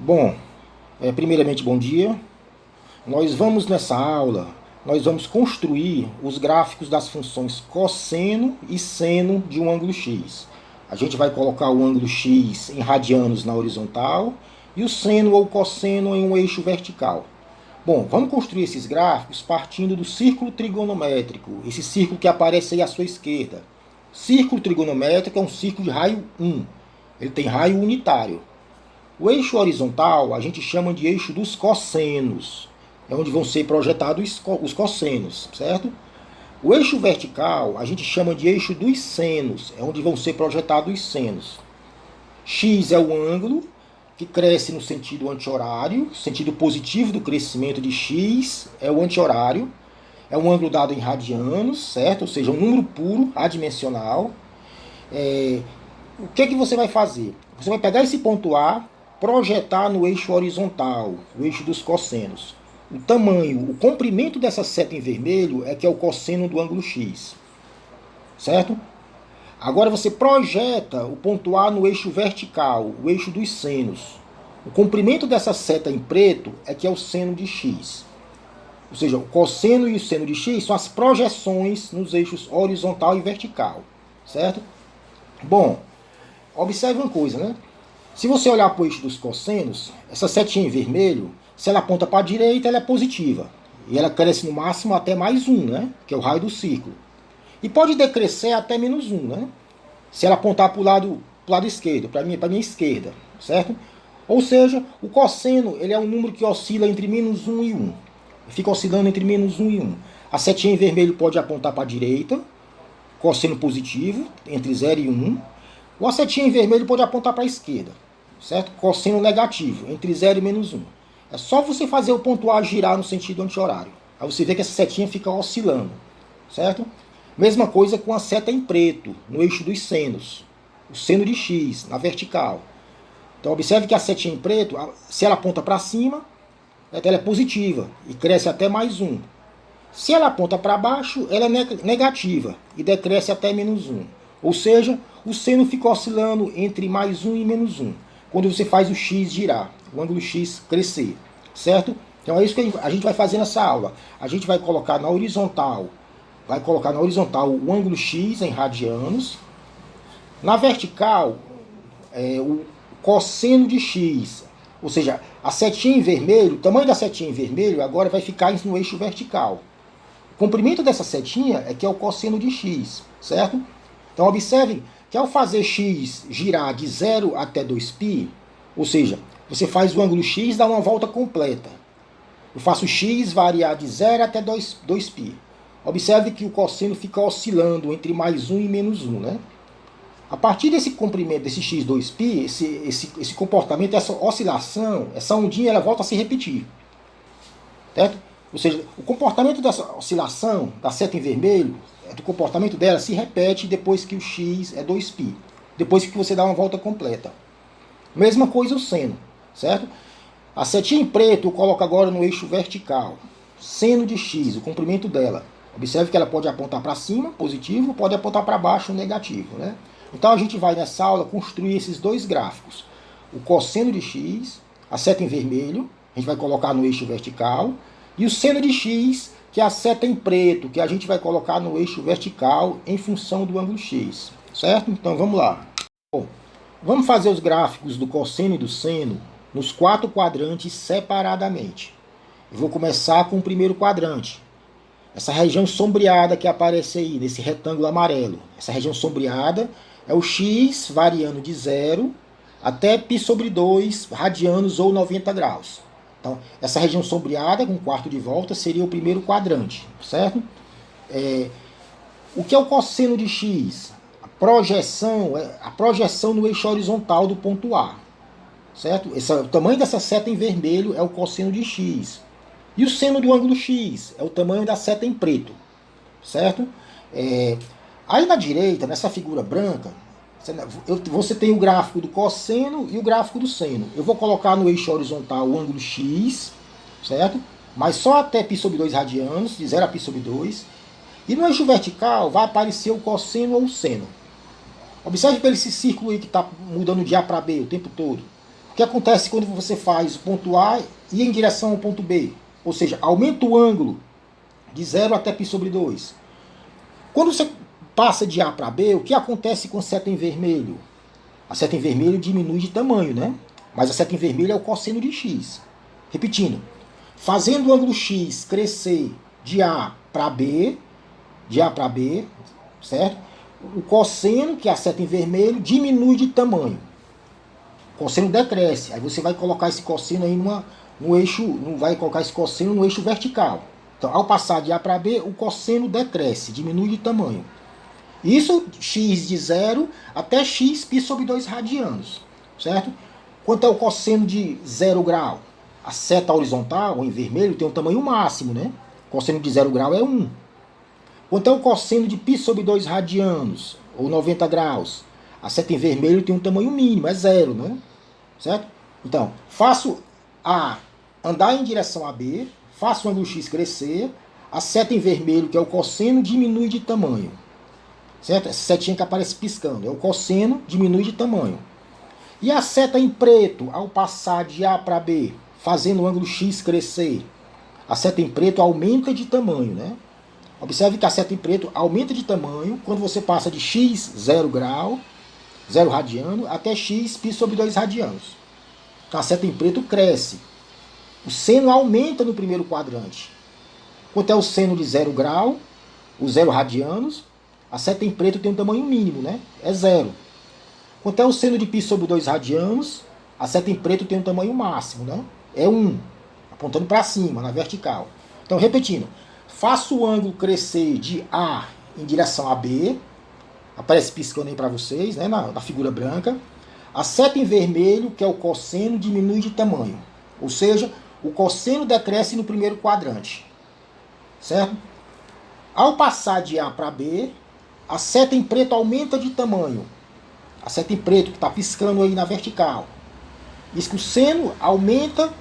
Bom, primeiramente bom dia. Nós vamos construir os gráficos das funções cosseno e seno de um ângulo x. A gente vai colocar o ângulo x em radianos na horizontal e o seno ou cosseno em um eixo vertical. Bom, vamos construir esses gráficos partindo do círculo trigonométrico, esse círculo que aparece aí à sua esquerda. Círculo trigonométrico é um círculo de raio 1. Ele tem raio unitário. O eixo horizontal a gente chama de eixo dos cossenos. É onde vão ser projetados os cossenos, certo? O eixo vertical a gente chama de eixo dos senos. É onde vão ser projetados os senos. X é o ângulo que cresce no sentido anti-horário. Sentido positivo do crescimento de x é o anti-horário. É um ângulo dado em radianos, certo? Ou seja, um número puro, adimensional. O que você vai fazer? Você vai pegar esse ponto A, projetar no eixo horizontal, o eixo dos cossenos. O tamanho, o comprimento dessa seta em vermelho é que é o cosseno do ângulo x, certo? Agora você projeta o ponto A no eixo vertical, o eixo dos senos. O comprimento dessa seta em preto é que é o seno de x. Ou seja, o cosseno e o seno de x são as projeções nos eixos horizontal e vertical, certo? Bom, observe uma coisa, né? Se você olhar para o eixo dos cossenos, essa setinha em vermelho, se ela aponta para a direita, ela é positiva. E ela cresce no máximo até mais 1, né? Que é o raio do círculo. E pode decrescer até menos 1, né? Se ela apontar para o lado esquerdo, para a minha esquerda, certo? Ou seja, o cosseno ele é um número que oscila entre menos 1 e 1. Fica oscilando entre menos 1 e 1. A setinha em vermelho pode apontar para a direita, cosseno positivo, entre 0 e 1. Ou a setinha em vermelho pode apontar para a esquerda, certo? Cosseno negativo, entre 0 e menos 1. É só você fazer o ponto A girar no sentido anti-horário. Aí você vê que essa setinha fica oscilando, certo? Mesma coisa com a seta em preto, no eixo dos senos. O seno de x, na vertical. Então observe que a setinha em preto, se ela aponta para cima, ela é positiva e cresce até mais 1. Se ela aponta para baixo, ela é negativa e decresce até menos 1. Ou seja, o seno fica oscilando entre mais 1 e menos 1. Quando você faz o x girar, o ângulo x crescer, certo? Então é isso que a gente vai fazer nessa aula. A gente vai colocar na horizontal, o ângulo x em radianos. Na vertical, o cosseno de x, ou seja, a setinha em vermelho, o tamanho da setinha em vermelho agora vai ficar no eixo vertical. O comprimento dessa setinha é que é o cosseno de x, certo? Então observem que ao fazer x girar de 0 até 2π, ou seja, você faz o ângulo x dar uma volta completa. Eu faço x variar de 0 até 2π. Observe que o cosseno fica oscilando entre mais 1 e menos 1, né? A partir desse comprimento, desse x2π, esse comportamento, essa oscilação, essa ondinha, ela volta a se repetir. Certo? Ou seja, o comportamento dessa oscilação, da seta em vermelho, do comportamento dela se repete depois que o x é 2π. Depois que você dá uma volta completa. Mesma coisa o seno, certo? A setinha em preto eu coloco agora no eixo vertical. Seno de x, o comprimento dela. Observe que ela pode apontar para cima, positivo, pode apontar para baixo, negativo, né? Então a gente vai nessa aula construir esses dois gráficos. O cosseno de x, a seta em vermelho, a gente vai colocar no eixo vertical, e o seno de x, que é a seta em preto, que a gente vai colocar no eixo vertical em função do ângulo x, certo? Então vamos lá. Bom, vamos fazer os gráficos do cosseno e do seno nos 4 quadrantes separadamente. Eu vou começar com o primeiro quadrante. Essa região sombreada que aparece aí, nesse retângulo amarelo. Essa região sombreada é o x variando de 0 até π/2 radianos ou 90 graus. Então, essa região sombreada, com um quarto de volta, seria o primeiro quadrante, certo? O que é o cosseno de x? A projeção no eixo horizontal do ponto A, certo? O tamanho dessa seta em vermelho é o cosseno de x. E o seno do ângulo x é o tamanho da seta em preto, certo? Aí na direita, nessa figura branca, você tem o gráfico do cosseno e o gráfico do seno. Eu vou colocar no eixo horizontal o ângulo x, certo? Mas só até π/2 radianos, de 0 a π/2. E no eixo vertical vai aparecer o cosseno ou o seno. Observe pelo esse círculo aí que está mudando de A para B o tempo todo. que acontece quando você faz o ponto A e em direção ao ponto B? Ou seja, aumenta o ângulo de 0 até π sobre 2. Quando você passa de A para B, o que acontece com a seta em vermelho? A seta em vermelho diminui de tamanho, né? Mas a seta em vermelho é o cosseno de x. Repetindo, fazendo o ângulo x crescer de A para B, certo? O cosseno, que é a seta em vermelho, diminui de tamanho. O cosseno decresce. Aí você vai colocar esse cosseno aí no eixo, não vai colocar esse cosseno no eixo vertical. Então, ao passar de A para B, o cosseno decresce, diminui de tamanho. Isso x de 0 até x π sobre 2 radianos, certo? Quanto é o cosseno de 0 grau? A seta horizontal, em vermelho, tem um tamanho máximo, né? O cosseno de 0 grau é 1. Quanto é o cosseno de π sobre 2 radianos, ou 90 graus? A seta em vermelho tem um tamanho mínimo, é 0, né? Certo? Então, faço A andar em direção a B, faço o ângulo x crescer, a seta em vermelho, que é o cosseno, diminui de tamanho. Certo? Essa setinha que aparece piscando, é o cosseno, diminui de tamanho. E a seta em preto, ao passar de A para B, fazendo o ângulo x crescer, a seta em preto aumenta de tamanho, né? Observe que a seta em preto aumenta de tamanho quando você passa de x 0 grau, 0 radiano, até x π sobre 2 radianos. Então a seta em preto cresce. O seno aumenta no primeiro quadrante. Quanto é o seno de 0 grau, os 0 radianos, a seta em preto tem um tamanho mínimo, né? É 0. Quanto é o seno de π sobre 2 radianos, a seta em preto tem um tamanho máximo, né? É 1, apontando para cima, na vertical. Então, repetindo, faço o ângulo crescer de A em direção a B, aparece piscando aí para vocês, né, na figura branca. A seta em vermelho, que é o cosseno, diminui de tamanho. Ou seja, o cosseno decresce no primeiro quadrante. Certo? Ao passar de A para B, a seta em preto aumenta de tamanho. A seta em preto que está piscando aí na vertical. Isso que o seno aumenta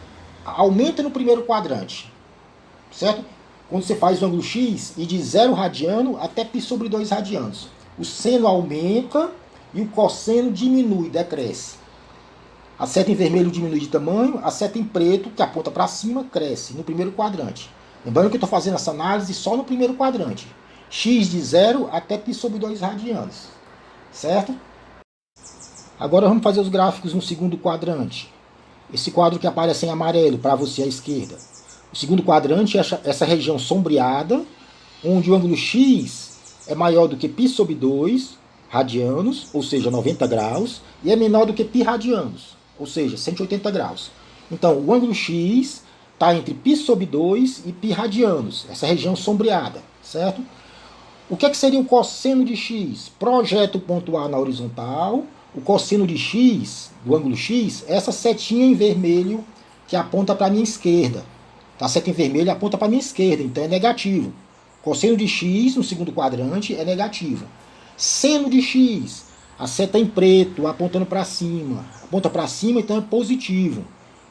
no primeiro quadrante. Certo? Quando você faz o ângulo x e de 0 radiano até π sobre 2 radianos. O seno aumenta e o cosseno diminui, decresce. A seta em vermelho diminui de tamanho, a seta em preto, que aponta para cima, cresce no primeiro quadrante. Lembrando que eu estou fazendo essa análise só no primeiro quadrante. X de 0 até π sobre 2 radianos. Certo? Agora vamos fazer os gráficos no segundo quadrante. Esse quadro que aparece em amarelo para você à esquerda. O segundo quadrante é essa região sombreada, onde o ângulo x é maior do que π sobre 2 radianos, ou seja, 90 graus, e é menor do que π radianos, ou seja, 180 graus. Então, o ângulo x está entre π sobre 2 e π radianos, essa região sombreada, certo? O que é que seria o cosseno de x? Projeta o ponto A na horizontal, o cosseno de x, do ângulo x, é essa setinha em vermelho que aponta para a minha esquerda. A seta em vermelho aponta para a minha esquerda, então é negativo. Cosseno de x no segundo quadrante é negativo. Seno de x, a seta em preto apontando para cima. Aponta para cima, então é positivo.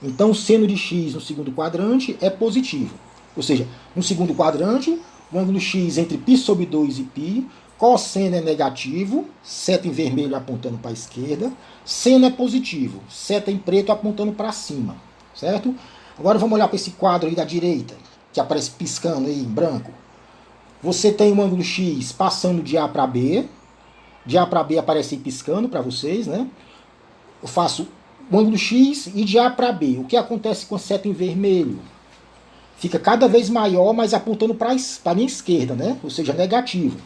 Então o seno de x no segundo quadrante é positivo. Ou seja, no segundo quadrante, o ângulo x entre π sobre 2 e π, cosseno é negativo, seta em vermelho apontando para a esquerda, seno é positivo, seta em preto apontando para cima. Certo? Agora vamos olhar para esse quadro aí da direita, que aparece piscando aí em branco. Você tem o ângulo x passando de A para B. De A para B aparece aí piscando para vocês, né? Eu faço o ângulo x e de A para B. O que acontece com a seta em vermelho? Fica cada vez maior, mas apontando para a minha esquerda, né? Ou seja, negativo.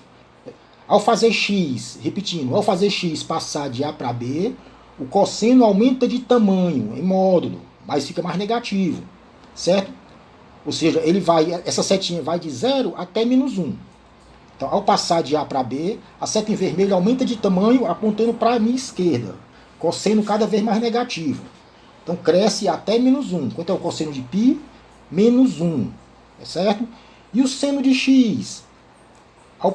Ao fazer x, repetindo, ao fazer x passar de A para B, o cosseno aumenta de tamanho, em módulo, mas fica mais negativo, certo? Ou seja, essa setinha vai de 0 até -1. Então, ao passar de A para B, a seta em vermelho aumenta de tamanho, apontando para a minha esquerda. Cosseno cada vez mais negativo. Então, cresce até -1. Quanto é o cosseno de π? -1. Certo? E o seno de x? Ao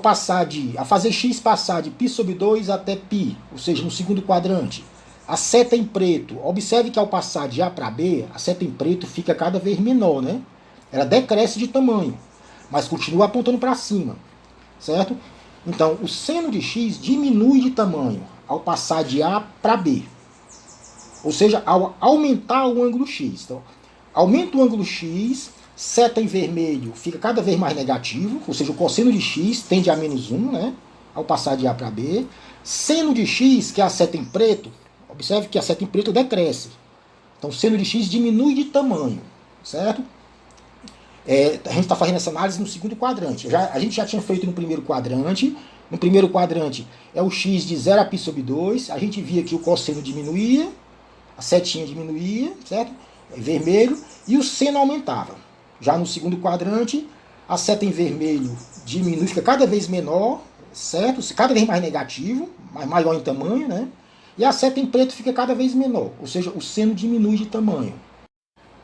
fazer x passar de π sobre 2 até π, ou seja, no segundo quadrante, a seta em preto, observe que ao passar de A para B, a seta em preto fica cada vez menor, né? Ela decresce de tamanho, mas continua apontando para cima, certo? Então, o seno de x diminui de tamanho ao passar de A para B. Ou seja, ao aumentar o ângulo x. Então, aumenta o ângulo x, seta em vermelho fica cada vez mais negativo, ou seja, o cosseno de x tende a -1, né, ao passar de A para B. Seno de x, que é a seta em preto, observe que a seta em preto decresce. Então, seno de x diminui de tamanho, certo? A gente está fazendo essa análise no segundo quadrante. A gente já tinha feito no primeiro quadrante. No primeiro quadrante é o x de 0 a π/2. A gente via que o cosseno diminuía, a setinha diminuía, certo? Vermelho, e o seno aumentava. Já no segundo quadrante, a seta em vermelho diminui, fica cada vez menor, certo? Cada vez mais negativo, maior em tamanho, né? E a seta em preto fica cada vez menor, ou seja, o seno diminui de tamanho.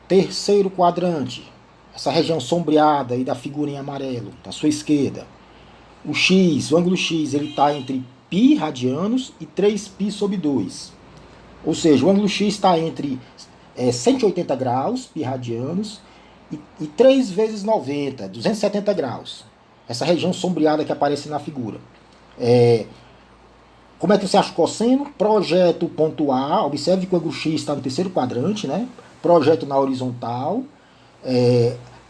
Terceiro quadrante, essa região sombreada aí da figura em amarelo, da sua esquerda. O x, o ângulo x, ele está entre π radianos e 3π/2. Ou seja, o ângulo x está entre 180 graus, π radianos, e 3 vezes 90, 270 graus. Essa região sombreada que aparece na figura. Como é que você acha o cosseno? Projeto o ponto A, observe que o ângulo x está no terceiro quadrante, né? Projeto na horizontal.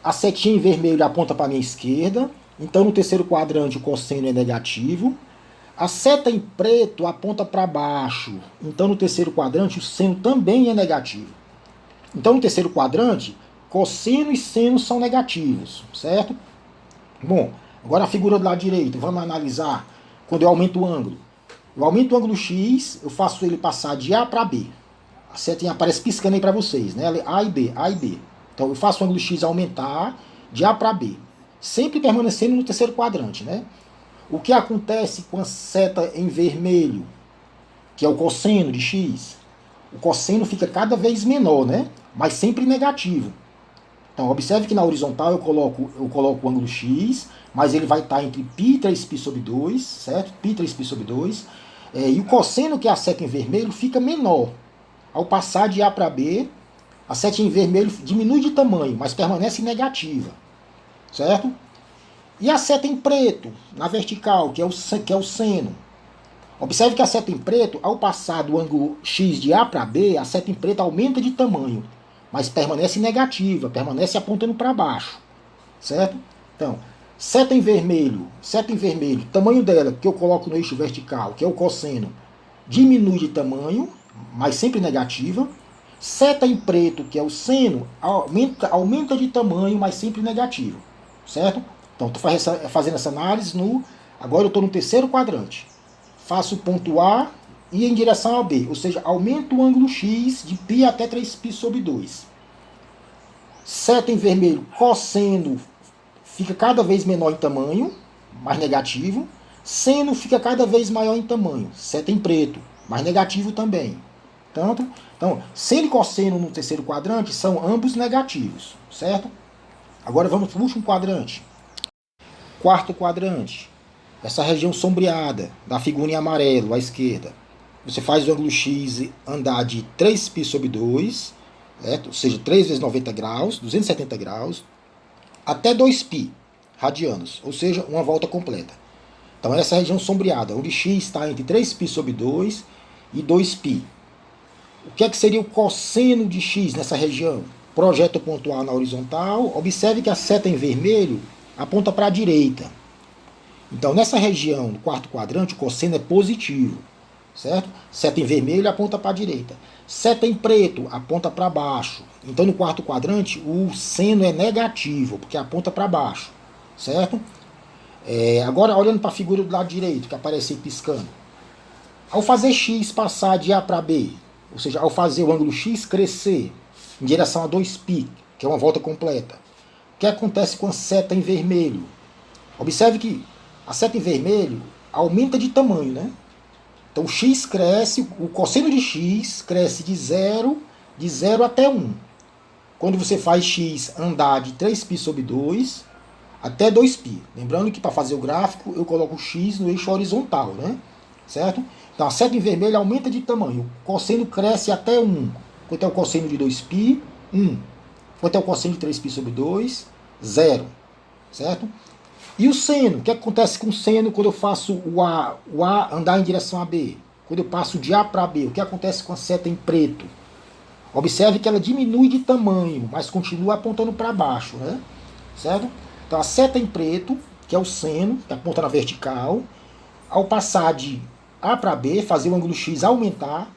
A setinha em vermelho aponta para a minha esquerda. Então, no terceiro quadrante, o cosseno é negativo. A seta em preto aponta para baixo. Então, no terceiro quadrante, o seno também é negativo. Então, no terceiro quadrante, cosseno e seno são negativos, certo? Bom, agora a figura do lado direito. Vamos analisar quando eu aumento o ângulo. Eu aumento o ângulo x, eu faço ele passar de A para B. A setinha aparece piscando aí para vocês, né? A e B, A e B. Então, eu faço o ângulo x aumentar de A para B. Sempre permanecendo no terceiro quadrante, né? O que acontece com a seta em vermelho, que é o cosseno de x? O cosseno fica cada vez menor, né? Mas sempre negativo. Então, observe que na horizontal eu coloco o ângulo x, mas ele vai estar entre π e 3π/2, certo? π e 3π/2. E o cosseno, que é a seta em vermelho, fica menor. Ao passar de A para B, a seta em vermelho diminui de tamanho, mas permanece negativa, certo? E a seta em preto, na vertical, que é o seno. Observe que a seta em preto, ao passar do ângulo x de A para B, a seta em preto aumenta de tamanho, mas permanece negativa, permanece apontando para baixo, certo? Então, seta em vermelho, tamanho dela, que eu coloco no eixo vertical, que é o cosseno, diminui de tamanho, mas sempre negativa. Seta em preto, que é o seno, aumenta de tamanho, mas sempre negativo, certo? Então, estou fazendo essa análise agora eu estou no terceiro quadrante. Faço o ponto A e em direção a B, ou seja, aumento o ângulo x de π até 3π/2. Seta em vermelho, cosseno, fica cada vez menor em tamanho, mais negativo. Seno fica cada vez maior em tamanho. Seta em preto, mais negativo também. Então, seno e cosseno no terceiro quadrante são ambos negativos, certo? Agora vamos para o último quadrante. Quarto quadrante. Essa região sombreada da figura em amarelo à esquerda. Você faz o ângulo x andar de 3π/2, certo? Ou seja, 3 vezes 90 graus, 270 graus, até 2π radianos, ou seja, uma volta completa. Então, essa região sombreada, onde x está entre 3π/2 e 2π. O que é que seria o cosseno de x nessa região? Projeta o ponto A na horizontal. Observe que a seta em vermelho aponta para a direita. Então, nessa região, no quarto quadrante, o cosseno é positivo, certo? Seta em vermelho aponta para a direita. Seta em preto aponta para baixo. Então, no quarto quadrante, o seno é negativo, porque aponta para baixo, certo? Agora, olhando para a figura do lado direito, que aparece aí piscando. Ao fazer x passar de A para B, ou seja, ao fazer o ângulo x crescer em direção a 2π, que é uma volta completa, o que acontece com a seta em vermelho? Observe que a seta em vermelho aumenta de tamanho, né? Então, o x cresce, o cosseno de x cresce de 0 até 1. Quando você faz x andar de 3π/2 até 2π. Lembrando que para fazer o gráfico, eu coloco o x no eixo horizontal, né? Certo? Então, a seta em vermelho aumenta de tamanho. O cosseno cresce até 1. Quanto é o cosseno de 2π? 1. Quanto é o cosseno de 3π/2? 0. Certo? E o seno? O que acontece com o seno quando eu faço o A andar em direção a B? Quando eu passo de A para B, o que acontece com a seta em preto? Observe que ela diminui de tamanho, mas continua apontando para baixo, né? Certo? Então a seta em preto, que é o seno, que aponta na vertical, ao passar de A para B, fazer o ângulo X aumentar,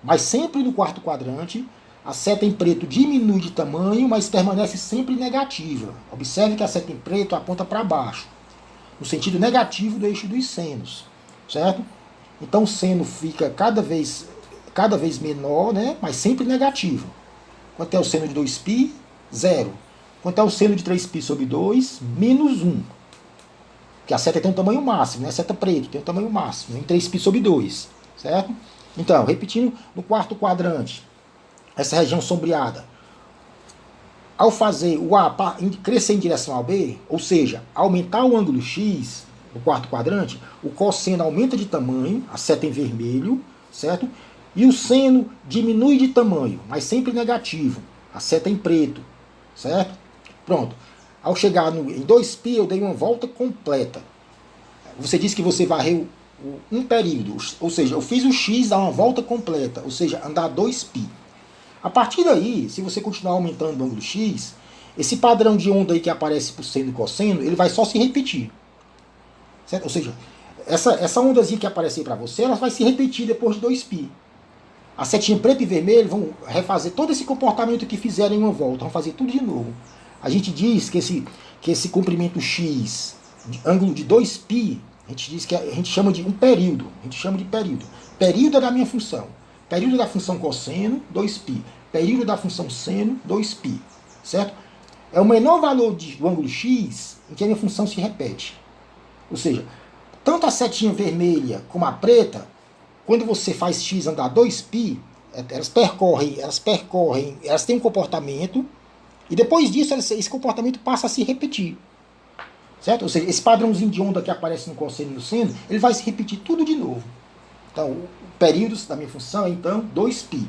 mas sempre no quarto quadrante, a seta em preto diminui de tamanho, mas permanece sempre negativa. Observe que a seta em preto aponta para baixo, no sentido negativo do eixo dos senos, certo? Então o seno fica cada vez menor, né, mas sempre negativo. Quanto é o seno de 2π? 0. Quanto é o seno de 3π sobre 2? Menos 1. Porque a seta tem um tamanho máximo, né? A seta preta tem um tamanho máximo, em 3π sobre 2, certo? Então, repetindo no quarto quadrante, essa região sombreada, ao fazer o A crescer em direção ao B, ou seja, aumentar o ângulo X no quarto quadrante, o cosseno aumenta de tamanho, a seta em vermelho, certo? E o seno diminui de tamanho, mas sempre negativo, a seta em preto, certo? Pronto. Ao chegar em 2π, eu dei uma volta completa. Você disse que você varreu um período, ou seja, eu fiz o X dar uma volta completa, ou seja, andar 2π. A partir daí, se você continuar aumentando o ângulo X, esse padrão de onda aí que aparece por seno e cosseno, ele vai só se repetir. Certo? Ou seja, essa ondazinha que aparece aí para você, ela vai se repetir depois de 2π. A setinha preto e vermelho vão refazer todo esse comportamento que fizeram em uma volta, vão fazer tudo de novo. A gente diz que esse comprimento X, ângulo de 2π, a gente chama de um período. A gente chama de período. Período é da minha função. Período da função cosseno, 2π. Período da função seno, 2π. Certo? É o menor valor do ângulo X em que a minha função se repete. Ou seja, tanto a setinha vermelha como a preta, quando você faz X andar 2π, elas têm um comportamento, e depois disso esse comportamento passa a se repetir. Certo? Ou seja, esse padrãozinho de onda que aparece no cosseno e no seno, ele vai se repetir tudo de novo. Então, o período da minha função é então 2π.